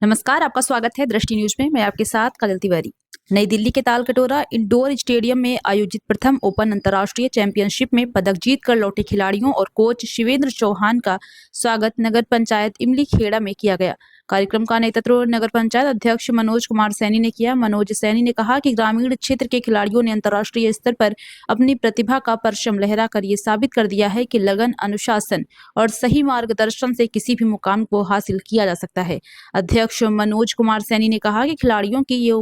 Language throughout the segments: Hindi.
नमस्कार, आपका स्वागत है दृष्टि न्यूज में। मैं आपके साथ काजल तिवारी। नई दिल्ली के तालकटोरा इंडोर स्टेडियम में आयोजित प्रथम ओपन अंतर्राष्ट्रीय चैंपियनशिप में पदक जीतकर लौटे खिलाड़ियों और कोच शिवेंद्र चौहान का स्वागत नगर पंचायत इमली खेड़ा में किया गया। कार्यक्रम का नेतृत्व नगर पंचायत अध्यक्ष मनोज कुमार सैनी ने किया। मनोज सैनी ने कहा कि ग्रामीण क्षेत्र के खिलाड़ियों ने अंतर्राष्ट्रीय स्तर पर अपनी प्रतिभा का परचम लहराकर ये साबित कर दिया है कि लगन, अनुशासन और सही मार्गदर्शन से किसी भी मुकाम को हासिल किया जा सकता है। अध्यक्ष मनोज कुमार सैनी ने कहा कि खिलाड़ियों की ये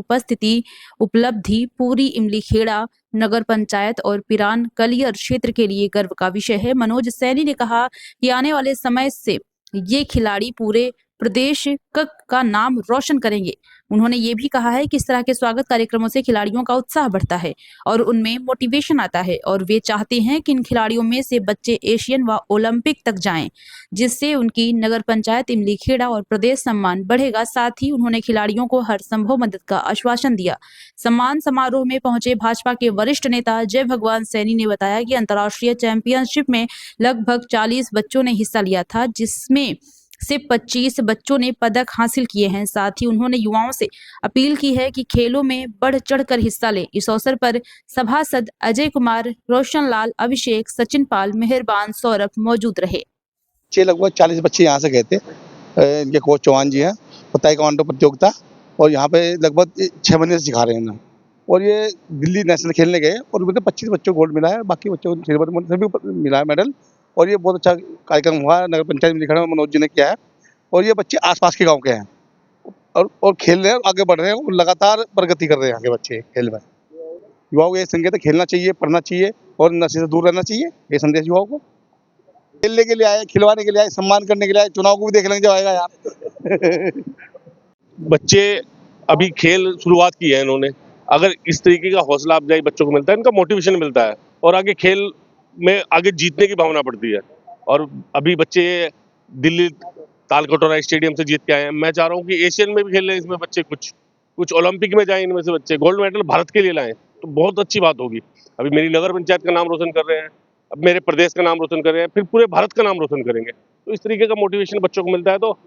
उपलब्धि पूरी इमली खेड़ा नगर पंचायत और पिरान कलियर क्षेत्र के लिए गर्व का विषय है। मनोज सैनी ने कहा कि आने वाले समय से ये खिलाड़ी पूरे प्रदेश का नाम रोशन करेंगे। उन्होंने ये भी कहा है कि इस तरह के स्वागत कार्यक्रमों से खिलाड़ियों का उत्साह बढ़ता है और उनमें मोटिवेशन आता है और वे चाहते हैं कि इन खिलाड़ियों में से बच्चे एशियन व ओलंपिक तक जाएं, जिससे उनकी नगर पंचायत इमली खेड़ा और प्रदेश सम्मान बढ़ेगा। साथ ही उन्होंने खिलाड़ियों को हर संभव मदद का आश्वासन दिया। सम्मान समारोह में पहुंचे भाजपा के वरिष्ठ नेता जय भगवान सैनी ने बताया कि अंतर्राष्ट्रीय चैंपियनशिप में लगभग 40 बच्चों ने हिस्सा लिया था, जिसमें से 25 बच्चों ने पदक हासिल किए हैं। साथ ही उन्होंने युवाओं से अपील की है कि खेलों में बढ़ चढ़कर हिस्सा लें। इस अवसर पर सभासद अजय कुमार, रोशन लाल, अभिषेक, सचिन पाल, मेहरबान, सौरभ मौजूद रहे। लगभग 40 बच्चे यहाँ से गए थे। इनके कोच चौहान जी हैं और ताइक्वांडो प्रतियोगिता, और यहाँ पे लगभग 6 महीने से सिखा रहे हैं ना। और ये दिल्ली नेशनल खेलने गए और उनमें 25 बच्चों को गोल्ड मिला है, बाकी बच्चों को सिल्वर सभी को मिला है मेडल। और ये बहुत अच्छा कार्यक्रम हुआ है, नगर पंचायत में लिखा है, मनोज जी ने किया है। और ये बच्चे आसपास के गाँव के हैं और खेल रहे हैं, आगे बढ़ रहे हैं और लगातार प्रगति कर रहे हैं आगे बच्चे खेल में। युवाओं को ये संकेत है, खेलना चाहिए, पढ़ना चाहिए और नशे से दूर रहना चाहिए। ये संदेश युवाओं को खेलने के लिए आए, खिलवाने के लिए आए, सम्मान करने के लिए आए। चुनाव को भी देख लेंगे जब आएगा यार। बच्चे अभी खेल शुरुआत की है इन्होंने। अगर इस तरीके का हौसला अफजाई बच्चों को मिलता है, इनका मोटिवेशन मिलता है और आगे खेल में आगे जीतने की भावना पड़ती है। और अभी बच्चे दिल्ली तालकटोरा स्टेडियम से जीत के आए हैं। मैं चाह रहा हूँ कि एशियन में भी खेल रहे हैं इसमें बच्चे, कुछ ओलंपिक में जाए इनमें से बच्चे, गोल्ड मेडल भारत के लिए लाएं तो बहुत अच्छी बात होगी। अभी मेरी नगर पंचायत का नाम रोशन कर रहे हैं, अब मेरे प्रदेश का नाम रोशन कर रहे हैं, फिर पूरे भारत का नाम रोशन करेंगे। तो इस तरीके का मोटिवेशन बच्चों को मिलता है। तो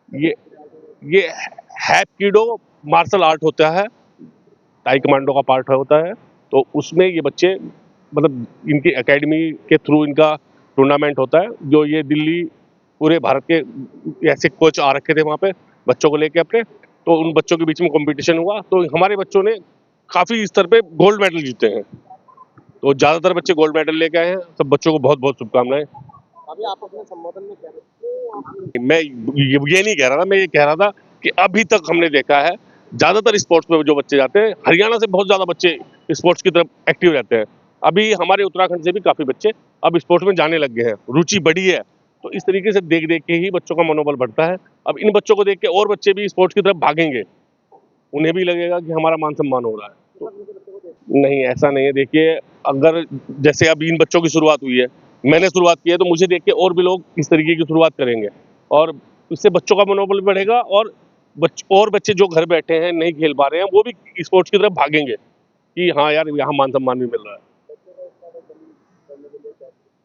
ये ये हैप्किडो मार्शल आर्ट होता है, ताइक्वांडो का पार्ट होता है। तो उसमें ये बच्चे मतलब इनकी एकेडमी के थ्रू इनका टूर्नामेंट होता है, जो ये दिल्ली पूरे भारत के ऐसे कोच आ रखे थे वहाँ पे बच्चों को लेके अपने। तो उन बच्चों के बीच में कंपटीशन हुआ, तो हमारे बच्चों ने काफ़ी स्तर पे गोल्ड मेडल जीते हैं। तो ज़्यादातर बच्चे गोल्ड मेडल लेके आए हैं। सब बच्चों को बहुत बहुत शुभकामनाएं। अभी आप अपने संबोधन में कह रहे थे मैं ये नहीं कह रहा था, मैं ये कह रहा था कि अभी तक हमने देखा है ज़्यादातर स्पोर्ट्स में जो बच्चे जाते हैं, हरियाणा से बहुत ज़्यादा बच्चे स्पोर्ट्स की तरफ एक्टिव रहते हैं। अभी हमारे उत्तराखंड से भी काफ़ी बच्चे अब स्पोर्ट्स में जाने लग गए हैं, रुचि बढ़ी है। तो इस तरीके से देख देख के ही बच्चों का मनोबल बढ़ता है। अब इन बच्चों को देख के और बच्चे भी स्पोर्ट्स की तरफ भागेंगे, उन्हें भी लगेगा कि हमारा मान सम्मान हो रहा है। तो नहीं, ऐसा नहीं है। देखिए, अगर जैसे अब इन बच्चों की शुरुआत हुई है, मैंने शुरुआत की है, तो मुझे देख के और भी लोग इस तरीके की शुरुआत करेंगे और इससे बच्चों का मनोबल बढ़ेगा। और बच्चे जो घर बैठे हैं नहीं खेल पा रहे हैं, वो भी स्पोर्ट्स की तरफ भागेंगे कि हाँ यार, यहाँ मान सम्मान भी मिल रहा है।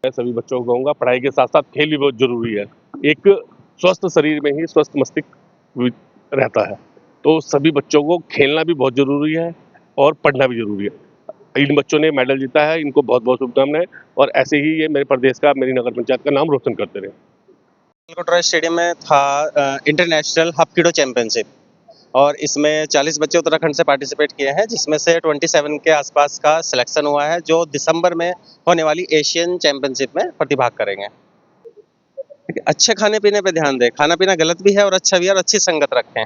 मैं सभी बच्चों को कहूँगा, पढ़ाई के साथ साथ खेल भी बहुत जरूरी है। एक स्वस्थ शरीर में ही स्वस्थ मस्तिष्क रहता है। तो सभी बच्चों को खेलना भी बहुत जरूरी है और पढ़ना भी जरूरी है। इन बच्चों ने मेडल जीता है, इनको बहुत बहुत शुभकामनाएं। और ऐसे ही ये मेरे प्रदेश का, मेरी नगर पंचायत का नाम रोशन करते रहे। तालकटोरा स्टेडियम में था इंटरनेशनल हैप्किडो चैंपियनशिप, और इसमें 40 बच्चे उत्तराखंड से पार्टिसिपेट किए हैं, जिसमें से 27 के आसपास का सिलेक्शन हुआ है, जो दिसंबर में होने वाली एशियन चैंपियनशिप में प्रतिभाग करेंगे। अच्छे खाने पीने पे ध्यान दें, खाना पीना गलत भी है और अच्छा भी है, और अच्छी संगत रखें।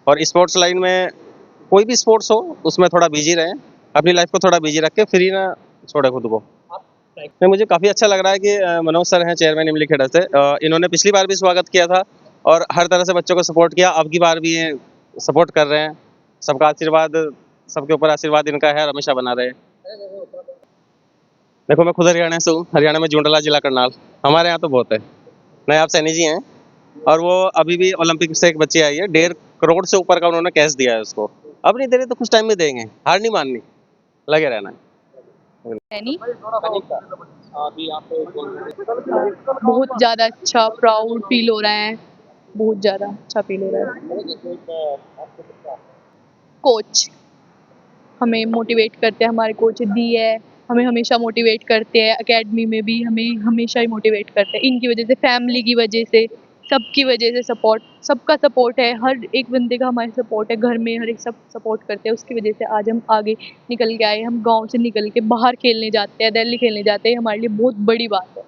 और स्पोर्ट्स लाइन में कोई भी स्पोर्ट्स हो उसमें थोड़ा बिजी रहें, अपनी लाइफ को थोड़ा बिजी रख के फ्री ना छोड़े खुद को। नहीं, मुझे काफ़ी अच्छा लग रहा है कि मनोज सर हैं चेयरमैन इमली खेड़ा से। इन्होंने पिछली बार भी स्वागत किया था और हर तरह से बच्चों को सपोर्ट किया, अब की बार भी ये सपोर्ट कर रहे हैं। सबका आशीर्वाद, सबके ऊपर आशीर्वाद इनका है, हमेशा बना रहे। देखो, मैं खुद हरियाणा से हूँ, हरियाणा में जुंडला जिला करनाल। हमारे यहाँ तो बहुत है। नायब सैनी जी हैं, और वो अभी भी ओलंपिक से एक बच्ची आई है, 1.5 करोड़ से ऊपर का उन्होंने कैश दिया है उसको। अब नहीं दे रहे तो कुछ टाइम में देंगे, हार नहीं माननी, लगे रहना है। सैनी अभी आप बहुत ज़्यादा अच्छा प्राउड फील हो रहा है बहुत ज़्यादा अच्छा फील हो रहा है। कोच हमें मोटिवेट करते हैं, हमारे कोच दी है, हमें हमेशा मोटिवेट करते हैं, एकेडमी में भी हमें हमेशा ही मोटिवेट करते हैं। इनकी वजह से, फैमिली की वजह से, सबकी वजह से सपोर्ट, सबका सपोर्ट है, हर एक बंदे का हमारे सपोर्ट है, घर में हर एक सब सपोर्ट करते हैं। उसकी वजह से आज हम आगे निकल के आए, हम गाँव से निकल के बाहर खेलने जाते हैं, दिल्ली खेलने जाते हैं, हमारे लिए बहुत बड़ी बात है।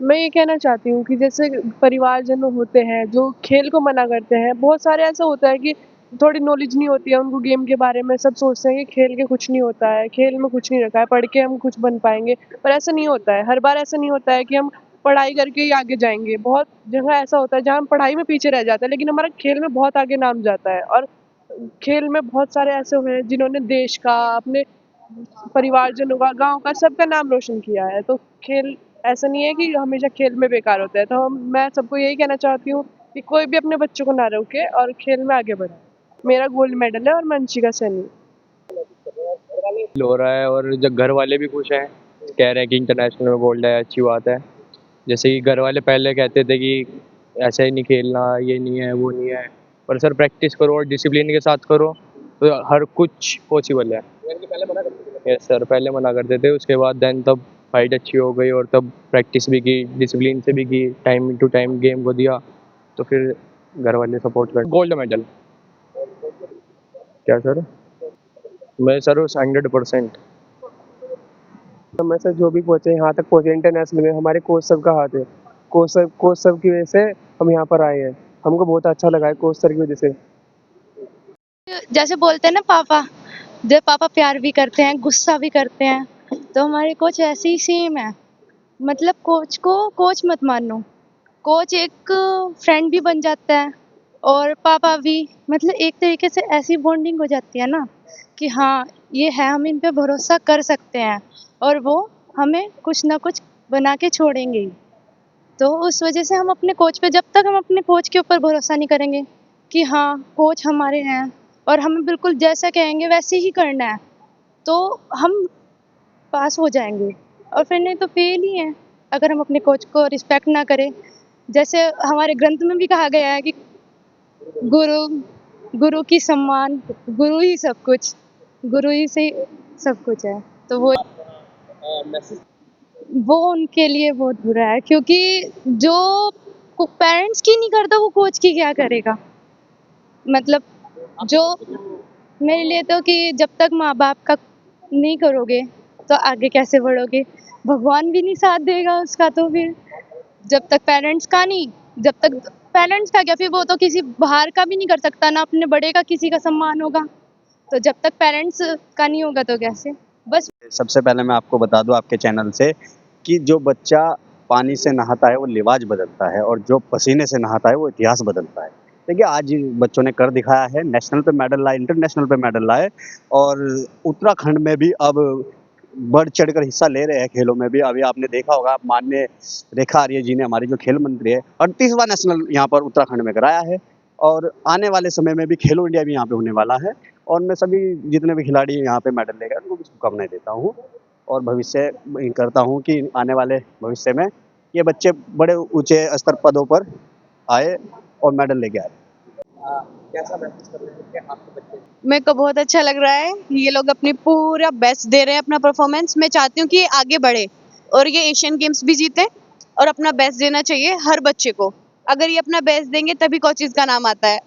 मैं ये कहना चाहती हूँ कि जैसे परिवारजन होते हैं जो खेल को मना करते हैं, बहुत सारे ऐसा होता है कि थोड़ी नॉलेज नहीं होती है उनको गेम के बारे में, सब सोचते हैं कि खेल के कुछ नहीं होता है, खेल में कुछ नहीं रखा है, पढ़ के हम कुछ बन पाएंगे, पर ऐसा नहीं होता है। हर बार ऐसा नहीं होता है कि हम पढ़ाई करके ही आगे जाएंगे। बहुत जगह ऐसा होता है जहाँ हम पढ़ाई में पीछे रह जाते हैं, लेकिन हमारा खेल में बहुत आगे नाम जाता है। और खेल में बहुत सारे ऐसे हुए हैं जिन्होंने देश का, अपने परिवारजनों का, गाँव का, सबका नाम रोशन किया है। तो खेल ऐसा नहीं है कि हमेशा खेल में बेकार होता है। तो मैं सबको यही कहना चाहती हूँ कि कोई भी अपने बच्चों को ना रोके और खेल में आगे बढ़ाए। मेरा गोल्ड मेडल है और मैं अंशिका सैनी। हो रहा है और जब घर वाले भी खुश हैं, कह रहे हैं कि इंटरनेशनल में गोल्ड है, अच्छी बात है। जैसे कि घर वाले पहले कहते थे कि ऐसे ही नहीं खेलना, ये नहीं है, वो नहीं है, पर सर प्रैक्टिस करो और डिसिप्लिन के साथ करो तो हर कुछ पॉसिबल है। यस सर, पहले मना करते थे, उसके बाद देन तब फाइट अच्छी हो गई और तब प्रैक्टिस भी की, डिसिप्लिन से भी की, टाइम टू टाइम गेम को दिया, तो फिर घर वाले सपोर्ट कर गोल्ड मेडल। क्या सर? मैं सर उस 100%। हम ऐसा जो भी पहुँचे, यहाँ तक पहुँचे इंटरनेशनल में, हमारे कोच सब का हाथ है। कोच सब की वजह से हम यहाँ पर आए हैं। हमको बहुत अच्छा लगा है कोच सर की वजह से। जैसे बोलते हैं ना पापा, जब पापा प्यार भी करते हैं, गुस्सा भी करते हैं, तो हमारे कोच ऐसे ही सेम है। मतलब कोच को कोच मत मानो, कोच एक फ्रेंड भी बन जाता है और पापा भी। मतलब एक तरीके से ऐसी बॉन्डिंग हो जाती है ना कि हाँ ये है, हम इन पे भरोसा कर सकते हैं और वो हमें कुछ ना कुछ बना के छोड़ेंगे ही। तो उस वजह से हम अपने कोच पे, जब तक हम अपने कोच के ऊपर भरोसा नहीं करेंगे कि हाँ कोच हमारे हैं और हमें बिल्कुल जैसा कहेंगे वैसे ही करना है, तो हम पास हो जाएंगे। और फिर नहीं तो फेल ही है अगर हम अपने कोच को रिस्पेक्ट ना करें। जैसे हमारे ग्रंथ में भी कहा गया है कि गुरु गुरु की सम्मान, गुरु ही सब कुछ, गुरु ही से सब कुछ है। तो वो उनके लिए बहुत बुरा है, क्योंकि जो पेरेंट्स की नहीं करता वो कोच की क्या करेगा। मतलब जो मेरे लिए तो कि जब तक माँ बाप का नहीं करोगे तो आगे कैसे बढ़ोगे, भगवान भी नहीं साथ देगा उसका। तो फिर जब तक पेरेंट्स का नहीं, जब तक पेरेंट्स का क्या, फिर वो तो किसी बाहर का भी नहीं कर सकता ना, अपने बड़े का किसी का सम्मान होगा। तो जब तक पेरेंट्स का नहीं होगा तो कैसे। बस सबसे पहले मैं आपको बता दूं आपके चैनल से कि जो बच्चा पानी से नहाता है वो लिबाज बदलता है और जो पसीने से नहाता है वो इतिहास बदलता है। देखिए आज बच्चों ने कर दिखाया है, नेशनल पे मेडल लाए, इंटरनेशनल पे मेडल लाए और उत्तराखंड में भी अब बढ़ चढ़कर हिस्सा ले रहे हैं खेलों में भी। अभी आपने देखा होगा, माननीय रेखा आर्य जी ने, हमारी जो खेल मंत्री है, 38वां नेशनल यहाँ पर उत्तराखंड में कराया है और आने वाले समय में भी खेलो इंडिया भी यहाँ पे होने वाला है। और मैं सभी जितने भी खिलाड़ी यहाँ पे मेडल लेकर उनको भी शुभकामनाएं देता हूँ और भविष्य करता हूँ कि आने वाले भविष्य में ये बच्चे बड़े ऊंचे स्तर पदों पर आए और मेडल लेके आए। मेरे को बहुत अच्छा लग रहा है, ये लोग अपनी पूरा बेस्ट दे रहे हैं, अपना परफॉर्मेंस। मैं चाहती हूँ कि ये आगे बढ़े और ये एशियन गेम्स भी जीते और अपना बेस्ट देना चाहिए हर बच्चे को। अगर ये अपना बेस्ट देंगे तभी कोचेस का नाम आता है।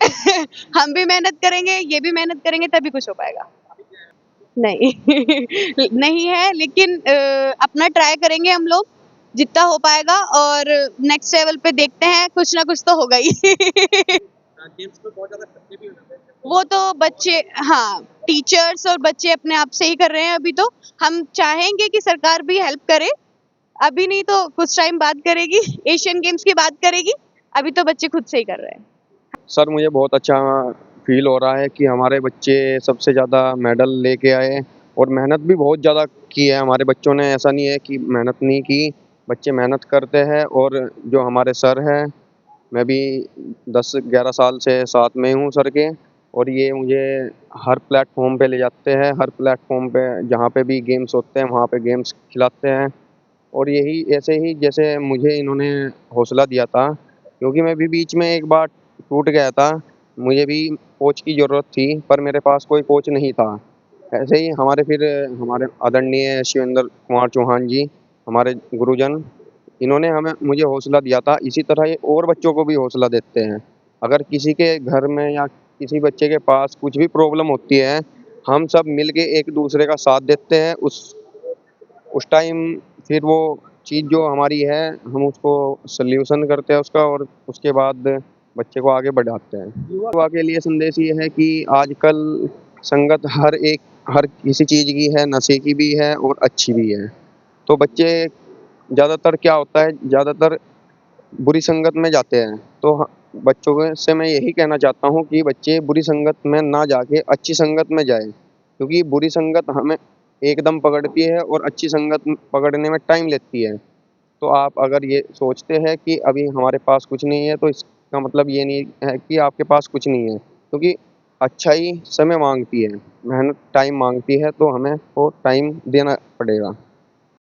हम भी मेहनत करेंगे, ये भी मेहनत करेंगे, तभी कुछ हो पाएगा। नहीं नहीं है, लेकिन अपना ट्राई करेंगे हम लोग जितना हो पाएगा और नेक्स्ट लेवल पे देखते हैं, कुछ ना कुछ तो होगा ही। वो तो बच्चे, हाँ, टीचर्स और बच्चे अपने आप से ही कर रहे हैं। अभी तो हम चाहेंगे कि सरकार भी हेल्प करे, अभी नहीं तो कुछ टाइम बाद करेगी, एशियन गेम्स की बात करेगी। अभी तो बच्चे खुद से ही कर रहे हैं। सर मुझे बहुत अच्छा फील हो रहा है कि हमारे बच्चे सबसे ज़्यादा मेडल लेके आए और मेहनत भी बहुत ज़्यादा की है हमारे बच्चों ने। ऐसा नहीं है कि मेहनत नहीं की, बच्चे मेहनत करते हैं। और जो हमारे सर हैं, मैं भी 10-11 साल से साथ में हूँ सर के, और ये मुझे हर प्लेटफॉर्म पे ले जाते हैं, हर प्लेटफॉर्म पे जहाँ पे भी गेम्स होते हैं वहाँ पे गेम्स खिलाते हैं और यही ऐसे ही जैसे मुझे इन्होंने हौसला दिया था, क्योंकि मैं भी बीच में एक बार टूट गया था, मुझे भी कोच की ज़रूरत थी पर मेरे पास कोई कोच नहीं था। ऐसे ही हमारे आदरणीय शिवेंद्र कुमार चौहान जी, हमारे गुरुजन, इन्होंने मुझे हौसला दिया था। इसी तरह ये और बच्चों को भी हौसला देते हैं। अगर किसी के घर में या किसी बच्चे के पास कुछ भी प्रॉब्लम होती है, हम सब मिल के एक दूसरे का साथ देते हैं। उस टाइम फिर वो चीज़ जो हमारी है, हम उसको सॉल्यूशन करते हैं उसका, और उसके बाद बच्चे को आगे बढ़ाते हैं। युवा के लिए संदेश ये है कि आजकल संगत हर किसी चीज़ की है, नशे की भी है और अच्छी भी है। तो बच्चे ज़्यादातर क्या होता है, ज़्यादातर बुरी संगत में जाते हैं। तो बच्चों से मैं यही कहना चाहता हूँ कि बच्चे बुरी संगत में ना जाके अच्छी संगत में जाएँ, क्योंकि बुरी संगत हमें एकदम पकड़ती है और अच्छी संगत पकड़ने में टाइम लेती है। तो आप अगर ये सोचते हैं कि अभी हमारे पास कुछ नहीं है, तो इसका मतलब ये नहीं है कि आपके पास कुछ नहीं है, क्योंकि अच्छाई समय मांगती है, मेहनत टाइम मांगती है, तो हमें वो टाइम देना पड़ेगा।